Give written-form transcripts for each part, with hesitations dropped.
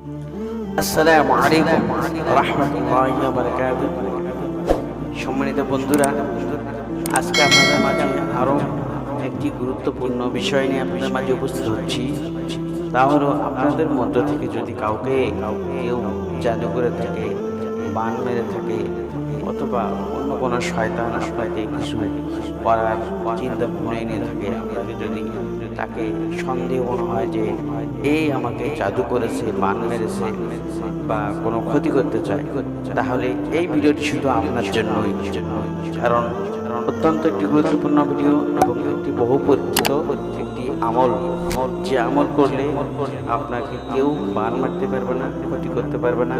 আসসালামু আলাইকুম রাহমাতুল্লাহি ওয়া বারাকাতুহু। সম্মানিত বন্ধুরা, আজকে আপনাদের মাঝে আরও একটি গুরুত্বপূর্ণ বিষয় নিয়ে আপনাদের মাঝে উপস্থিত হচ্ছি। তা হলো, আপনাদের মধ্য থেকে যদি কেউ জাদু করে থাকে, বান মেরে থাকে, অথবা অন্য কোনো শয়তান আপনাকে কিছু করার চিন্তা ভাবনা এনে থাকে, আপনাকে যদি তাকে সন্দেহ মনে হয় যে এই আমাকে জাদু করেছে, বান মেরেছে বা কোনো ক্ষতি করতে চায়, তাহলে এই ভিডিওটি শুধু আপনার জন্যই। কারণ অত্যন্ত একটি গুরুত্বপূর্ণ ভিডিও এবং একটি বহু পরিচিত একটি আমল, যে আমল করলে আপনাকে কেউ বান মারতে পারবে না, ক্ষতি করতে পারবে না।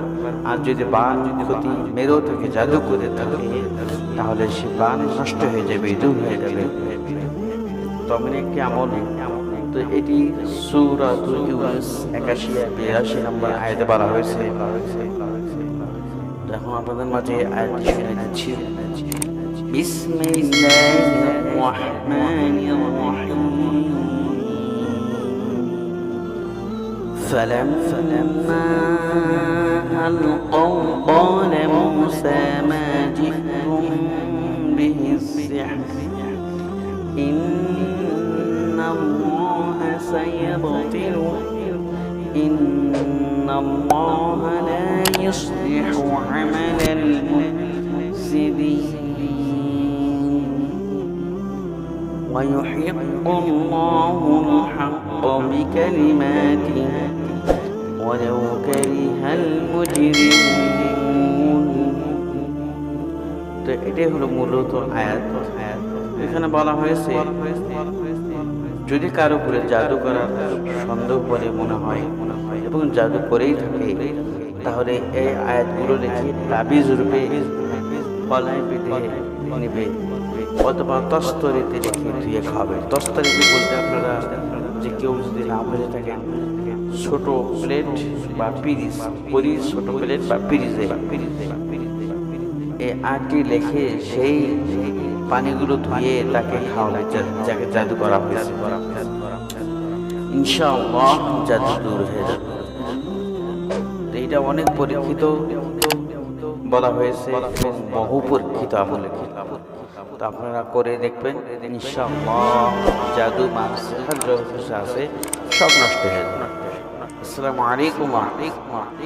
আর যদি বান ক্ষতি মেরেও থাকে, জাদু করে থাকে, তাহলে সে বান নষ্ট হয়ে যাবে, দূর হয়ে যাবে। তখন একটি আমল, তো এটি সূরাতুল ইউনূস ৮১-৮২ নম্বর আয়াতে বলা হয়েছে। এখন আপনাদের মাঝে আয়াতটি শুনে দিচ্ছি। বিসমিল্লাহির রাহমানির রাহিম। فلما ألقوا قال موسى ما جئتم به السحر إن الله سيبطله إن الله لا يصلح عمل المفسدين ويحق الله الحق بكلماته ولو كره المجرمون। তো এটাই হলো মূলত আয়াত। এখানে বলা হয়েছে, যদি কারো উপরে জাদু করার সন্দেহ বলে মনে হয় এবং জাদু করেই থাকে, তাহলে এই আয়াতগুলো লিখে তাবিজ রূপে গলায় বেঁধে নেবে অথবা তস্তরিতে রেখে ধুয়ে খাবে। তস্তরিতে বলতে আপনারা যে কেউ যদি না বুঝে থাকেন, ছোট প্লেট বা পিরিজ, ছোট প্লেট বা পিরিজে এই আটটি লেখে সেই পানিগুলো ধুয়ে তাকে খাওয়াবে, যাকে জাদু করা হয়েছে। ইনশাআল্লাহ জাদু দূর হয়ে যাবে। এইটা অনেক পরীক্ষিত বলা হয়েছে, বহু পরীক্ষিত আমল। তো আপনারা করে দেখবেন, ইনশাআল্লাহ জাদু মানুষের যত কিছু আছে সব নষ্ট হয়ে যাবে। আসসালামু আলাইকুম।